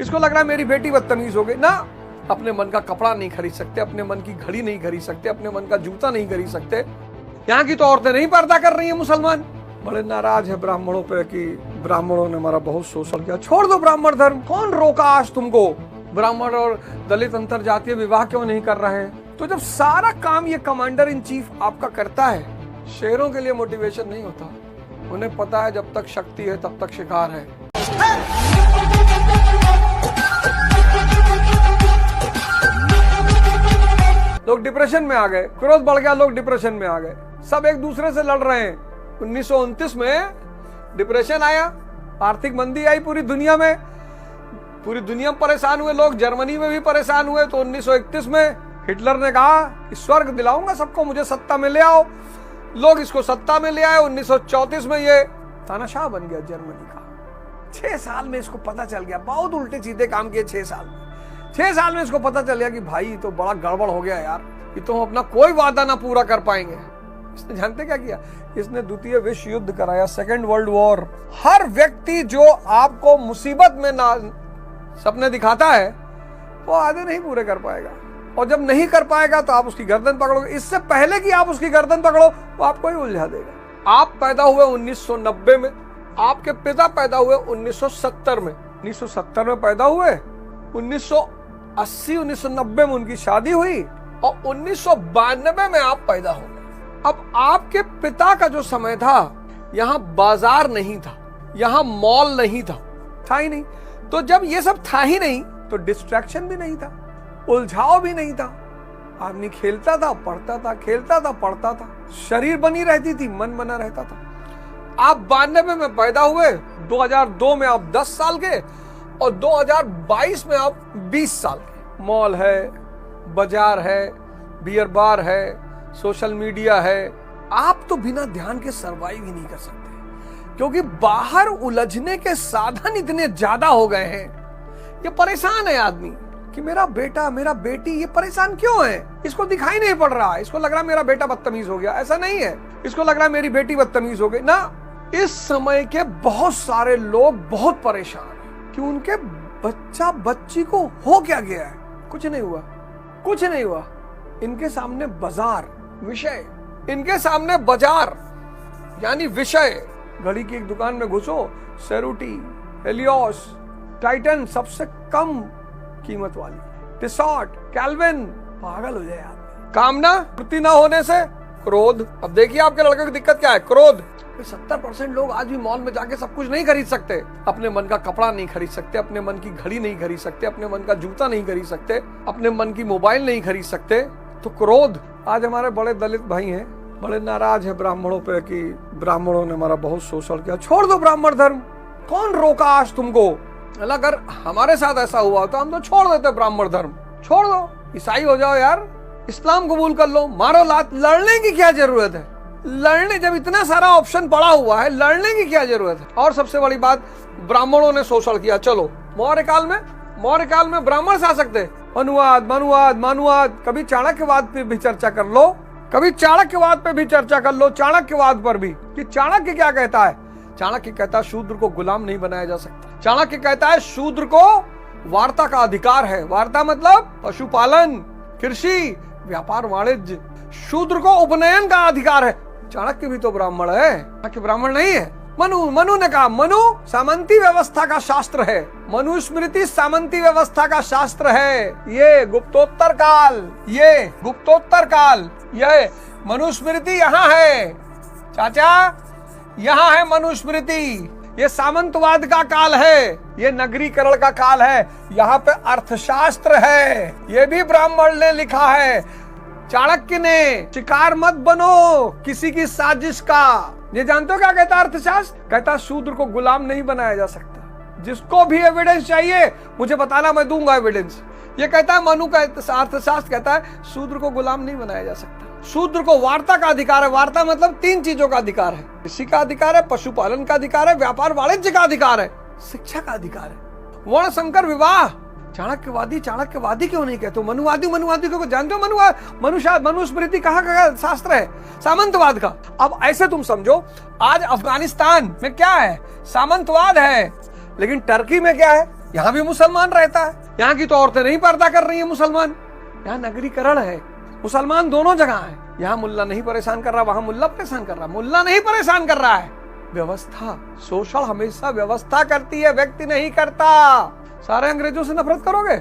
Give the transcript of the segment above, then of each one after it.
इसको लग रहा है मेरी बेटी बदतमीज हो गई ना। अपने मन का कपड़ा नहीं खरीद सकते, अपने मन की घड़ी नहीं खरीद सकते, अपने मन का जूता नहीं खरीद सकते। यहाँ की तो औरतें नहीं पर्दा कर रही है। मुसलमान बड़े नाराज है ब्राह्मणों पे कि ब्राह्मणों ने हमारा बहुत शोषण किया। छोड़ दो ब्राह्मण धर्म, कौन रोका आज तुमको? ब्राह्मण और दलित अंतर जातीय विवाह क्यों नहीं कर रहे हैं? तो जब सारा काम ये कमांडर इन चीफ आपका करता है, शेरों के लिए मोटिवेशन नहीं होता। उन्हें पता है जब तक शक्ति है तब तक शिकार है। लोग डिप्रेशन में आ गए, क्रोध बढ़ गया, लोग डिप्रेशन में आ गए, सब एक दूसरे से लड़ रहे हैं। 1929 में डिप्रेशन आया, आर्थिक मंदी आई पूरी दुनिया में, पूरी दुनिया में परेशान हुए लोग, जर्मनी में भी परेशान हुए। तो 1931 में हिटलर ने कहा कि स्वर्ग दिलाऊंगा सबको, मुझे सत्ता में ले आओ। लोग इसको सत्ता में ले आए। 1934 में ये तानाशाह बन गया जर्मनी का। 6 साल में इसको पता चल गया, बहुत उल्टे सीधे काम किए 6 साल में। 6 साल में इसको पता चल गया कि भाई तो बड़ा गड़बड़ हो गया यार, ये तो हम अपना कोई वादा ना पूरा कर पाएंगे। इसने जानते क्या किया? इसने द्वितीय विश्व युद्ध कराया, सेकेंड वर्ल्ड वॉर। हर व्यक्ति जो आपको मुसीबत में ना सपने दिखाता है वो आधे नहीं पूरे कर पाएगा, और जब नहीं कर पाएगा तो आप उसकी गर्दन पकड़ोगे। इससे पहले कि आप उसकी गर्दन पकड़ो वो आपको ही उलझा देगा। आप पैदा हुए 1990 में, आपके पिता पैदा हुए 1970 में। 1970 में पैदा हुए, 1980 1990 में उनकी शादी हुई, और 1992 में आप पैदा हो गए। अब आपके पिता का जो समय था, यहाँ बाजार नहीं था, यहाँ मॉल नहीं था, था ही नहीं। तो जब ये सब था ही नहीं तो डिस्ट्रैक्शन भी नहीं था, उलझाव भी नहीं था। आदमी खेलता था, पढ़ता था, खेलता था, पढ़ता था, शरीर बनी रहती थी, मन बना रहता था। आप 92 में पैदा हुए, 2002 में आप 10 साल के, और 2022 में आप 20 साल के। मॉल है, बाजार है, बियर बार है, सोशल मीडिया है। आप तो बिना ध्यान के सरवाइव ही नहीं कर सकते, क्योंकि बाहर उलझने के साधन इतने ज्यादा हो गए हैं। ये परेशान है आदमी कि मेरा बेटा, मेरा बेटी, ये परेशान क्यों है? इसको दिखाई नहीं पड़ रहा, इसको लग रहा मेरा बेटा बदतमीज हो गया। ऐसा नहीं है, इसको लग रहा है मेरी बेटी बदतमीज हो गई ना। इस समय के बहुत सारे लोग बहुत परेशान हैं कि उनके बच्चा बच्ची को हो क्या गया है। कुछ नहीं हुआ, कुछ नहीं हुआ। इनके सामने बाजार, विषय, इनके सामने बाजार यानी विषय। घड़ी की एक दुकान में घुसो, सेरुटी, हेलियोस, टाइटन, सबसे कम कीमत वाली, टिसॉट, कैल्विन, पागल हो जाए आदमी। कामना पूर्ति ना होने से क्रोध। अब देखिए आपके लड़के की दिक्कत क्या है, क्रोध। 70% लोग आज भी मॉल में जाके सब कुछ नहीं खरीद सकते, अपने मन का कपड़ा नहीं खरीद सकते, अपने मन की घड़ी नहीं खरीद सकते, अपने मन का जूता नहीं खरीद सकते, अपने मन की मोबाइल नहीं खरीद सकते। तो क्रोध। आज हमारे बड़े दलित भाई हैं, बड़े नाराज है ब्राह्मणों पे कि ब्राह्मणों ने हमारा बहुत शोषण किया। छोड़ दो ब्राह्मण धर्म, कौन रोका आज तुमको? अगर हमारे साथ ऐसा हुआ तो हम तो छोड़ देते ब्राह्मण धर्म। छोड़ दो, ईसाई हो जाओ यार, इस्लाम कबूल कर लो, मारो लात। लड़ने की क्या जरूरत है? लड़ने, जब इतना सारा ऑप्शन पड़ा हुआ है, लड़ने की क्या जरूरत है? और सबसे बड़ी बात, ब्राह्मणों ने शोषण किया। चलो मौर्य काल में ब्राह्मण शासक थे। मनुवाद, मनुवाद, मनुवाद। कभी चाणक्यवाद पे भी चर्चा कर लो, कभी चाणक्यवाद पे भी चर्चा कर लो, चाणक्यवाद पर भी, कि चाणक्य क्या कहता है। चाणक्य कहता है शूद्र को गुलाम नहीं बनाया जा सकता। चाणक्य कहता है शूद्र को वार्ता का अधिकार है। वार्ता मतलब पशुपालन, कृषि, व्यापार, वाणिज्य। शूद्र को उपनयन का अधिकार है। चाणक्य भी तो ब्राह्मण है, चाणक्य ब्राह्मण नहीं है। मनु ने कहा, मनु सामंती व्यवस्था का शास्त्र है। मनुस्मृति सामंती व्यवस्था का शास्त्र है। ये गुप्तोत्तर काल, ये मनुस्मृति यहाँ है चाचा, यहाँ है मनुस्मृति। ये सामंतवाद का काल है, ये नगरीकरण का काल है, यहाँ पे अर्थशास्त्र है, ये भी ब्राह्मण ने लिखा है। चाणक्य ने, शिकार मत बनो किसी की साजिश का। ये जानते हो क्या कहता है अर्थशास्त्र? कहता शूद्र को गुलाम नहीं बनाया जा सकता। जिसको भी एविडेंस चाहिए मुझे बताना, मैं दूंगा एविडेंस। ये कहता है मनु का अर्थशास्त्र कहता है शूद्र को गुलाम नहीं बनाया जा सकता। शूद्र को वार्ता का अधिकार है। वार्ता मतलब 3 चीजों का अधिकार है। कृषि का अधिकार है, पशुपालन का अधिकार है, व्यापार वाणिज्य का अधिकार है, शिक्षा का अधिकार है। वर्ण संकर विवाह। चाणक्यवादी क्यों नहीं कहते? मनुवादी को जानते हो? मनुस्मृति कहाँ का शास्त्र है? सामंतवाद का। अब ऐसे तुम समझो, आज अफगानिस्तान में क्या है? सामंतवाद है। लेकिन टर्की में क्या है? यहाँ भी मुसलमान रहता है, यहाँ की तो औरतें नहीं पर्दा कर रही है मुसलमान। यहाँ नगरीकरण है, मुसलमान दोनों जगह है। यहाँ मुल्ला नहीं परेशान कर रहा, वहां मुल्ला परेशान कर रहा। मुल्ला नहीं परेशान कर रहा है, व्यवस्था। सोशल हमेशा व्यवस्था करती है, व्यक्ति नहीं करता। सारे अंग्रेजों से नफरत करोगे?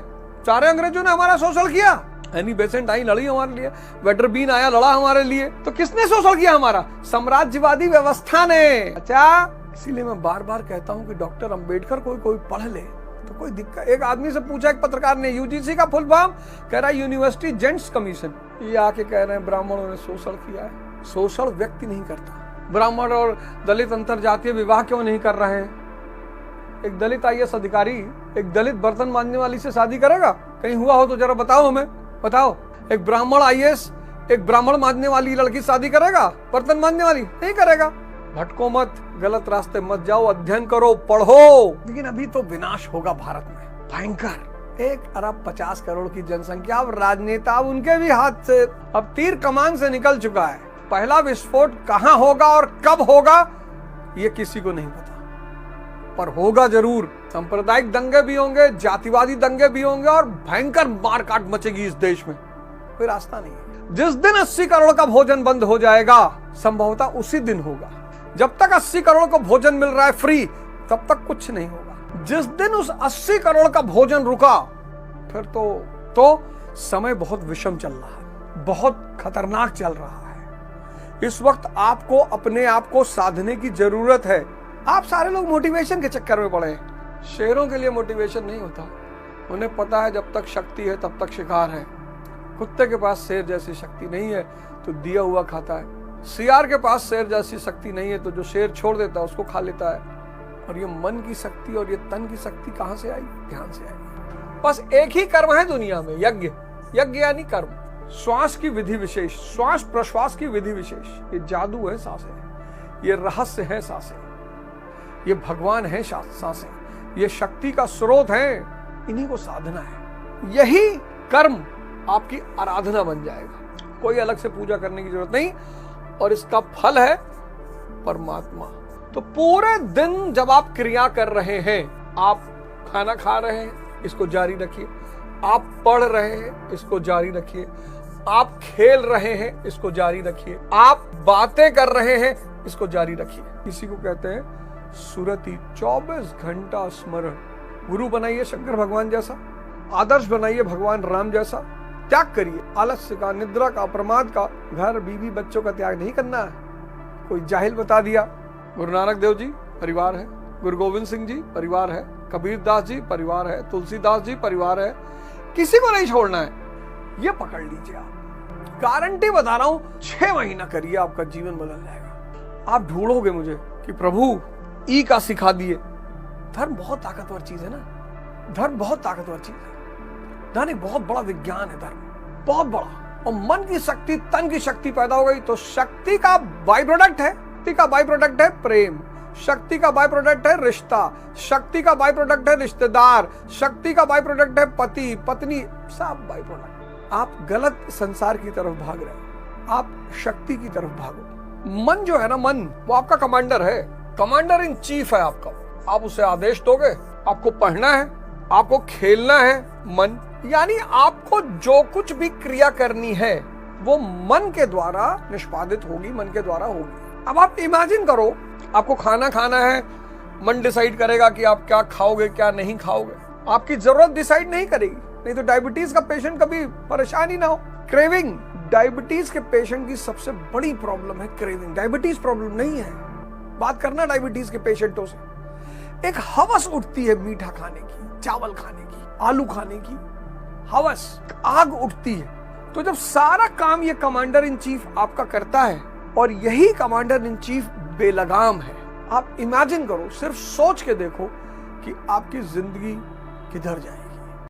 सारे अंग्रेजों ने हमारा सोशल किया। एनी बेसेंट आई लड़ी हमारे लिए, वेटरबीन आया लड़ा हमारे लिए, तो किसने सोशल किया? हमारा साम्राज्यवादी व्यवस्था ने। अच्छा, इसीलिए मैं बार बार कहता हूं कि डॉक्टर अंबेडकर कोई पढ़ ले तो कोई दिक्कत। एक आदमी से पूछा, एक पत्रकार ने, यूजीसी का फुल फॉर्म, कह रहा है यूनिवर्सिटी जेंट्स कमीशन। ये आके कह रहे हैं ब्राह्मणों ने शोषण किया है। शोषण व्यक्ति नहीं करता। ब्राह्मण और दलित अंतर जातीय विवाह क्यों नहीं कर रहे हैं? एक दलित IAS अधिकारी एक दलित बर्तन मांजने वाली से शादी करेगा? कहीं हुआ हो तो जरा बताओ हमें, बताओ। एक ब्राह्मण IAS एक ब्राह्मण मांजने वाली लड़की शादी करेगा? बर्तन मांजने वाली? नहीं करेगा। भटको मत, गलत रास्ते मत जाओ, अध्ययन करो, पढ़ो। लेकिन अभी तो विनाश होगा भारत में, भयंकर। 1 अरब 50 करोड़ की जनसंख्या, अब राजनेता उनके भी हाथ से अब तीर कमान से निकल चुका है। पहला विस्फोट कहां होगा और कब होगा ये किसी को नहीं पता, पर होगा जरूर। सांप्रदायिक दंगे भी होंगे, जातिवादी दंगे भी होंगे और भयंकर मारकाट मचेगी इस देश में। कोई रास्ता नहीं है। जिस दिन 80 करोड़ का भोजन बंद हो जाएगा, संभवतः उसी दिन होगा। जब तक 80 करोड़ को भोजन मिल रहा है फ्री, तब तक कुछ नहीं होगा। जिस दिन उस 80 करोड़ का भोजन रुका, फिर तो समय बहुत विषम चल रहा है, बहुत खतरनाक चल रहा है। इस वक्त आपको अपने आप को साधने की जरूरत है। आप सारे लोग मोटिवेशन के चक्कर में पड़े हैं। शेरों के लिए मोटिवेशन नहीं होता। उन्हें पता है जब तक शक्ति है तब तक शिकार है। कुत्ते के पास शेर जैसी शक्ति नहीं है तो दिया हुआ खाता है। सियार के पास शेर जैसी शक्ति नहीं है तो जो शेर छोड़ देता है उसको खा लेता है। और ये मन की शक्ति और ये तन की शक्ति कहां से आई? ध्यान से आई। बस एक ही कर्म है दुनिया में, यज्ञ। यज्ञ यानी कर्म। श्वास की विधि विशेष, श्वास प्रश्वास की विधि विशेष। ये जादू है सांसें, ये रहस्य है सांसें, ये भगवान है सांसें, ये शक्ति का स्रोत है। इन्हीं को साधना है। यही कर्म आपकी आराधना बन जाएगा। कोई अलग से पूजा करने की जरूरत नहीं, और इसका फल है परमात्मा। तो पूरे दिन जब आप क्रिया कर रहे हैं, आप खाना खा रहे हैं, इसको जारी रखिए। आप पढ़ रहे हैं, इसको जारी रखिए। आप खेल रहे हैं, इसको जारी रखिए। आप बातें कर रहे हैं, इसको जारी रखिए। इसी को कहते हैं सुरति, 24 घंटा स्मरण। गुरु बनाइए शंकर भगवान जैसा, आदर्श बनाइए भगवान राम जैसा। त्याग करिए आलस्य का, निद्रा का, प्रमाद का। घर बीवी बच्चों का त्याग नहीं करना है। कोई जाहिल बता दिया। गुरु नानक देव जी परिवार है, गुरु गोविंद सिंह जी परिवार है, कबीर दास जी परिवार है, तुलसीदास जी परिवार है। किसी को नहीं छोड़ना है। ये पकड़ लीजिए। आप गारंटी बता रहा हूं, 6 महीना करिए, आपका जीवन बदल जाएगा। आप ढूंढोगे मुझे कि प्रभु ई का सिखा दिए। धर्म बहुत ताकतवर चीज है ना। धर्म बहुत ताकतवर चीज है। धर्म एक बहुत बड़ा विज्ञान है। धर्म बहुत बड़ा। और मन की शक्ति, तन की शक्ति पैदा हो गई तो शक्ति का बाई प्रोडक्ट है। शक्ति का बाई प्रोडक्ट है प्रेम। शक्ति का बाई प्रोडक्ट है रिश्ता। शक्ति का बाई प्रोडक्ट है रिश्तेदार। शक्ति का बाई प्रोडक्ट है पति पत्नी। सब बाई प्रोडक्ट। आप गलत संसार की तरफ भाग रहे हो, आप शक्ति की तरफ भागो। मन जो है ना, मन वो आपका कमांडर है, कमांडर इन चीफ है आपका। आप उसे आदेश दोगे। आपको पढ़ना है, आपको खेलना है। मन यानी आपको जो कुछ भी क्रिया करनी है वो मन के द्वारा निष्पादित होगी, मन के द्वारा होगी। अब आप इमेजिन करो, आपको खाना खाना है, मन डिसाइड करेगा कि आप क्या खाओगे क्या नहीं खाओगे। आपकी जरूरत डिसाइड नहीं करेगी। नहीं तो डायबिटीज का पेशेंट कभी परेशान ही ना हो। क्रेविंग, डायबिटीज के पेशेंट की सबसे बड़ी प्रॉब्लम है क्रेविंग। डायबिटीज प्रॉब्लम नहीं है। बात करना डायबिटीज के पेशेंटों से। एक हवस उठती है मीठा खाने की, चावल खाने की, आलू खाने की हवस, आग उठती है। तो जब सारा काम ये कमांडर इन चीफ आपका करता है और यही कमांडर इन चीफ बेलगाम है, आप इमेजिन करो, सिर्फ सोच के देखो कि आपकी जिंदगी किधर जाएगी।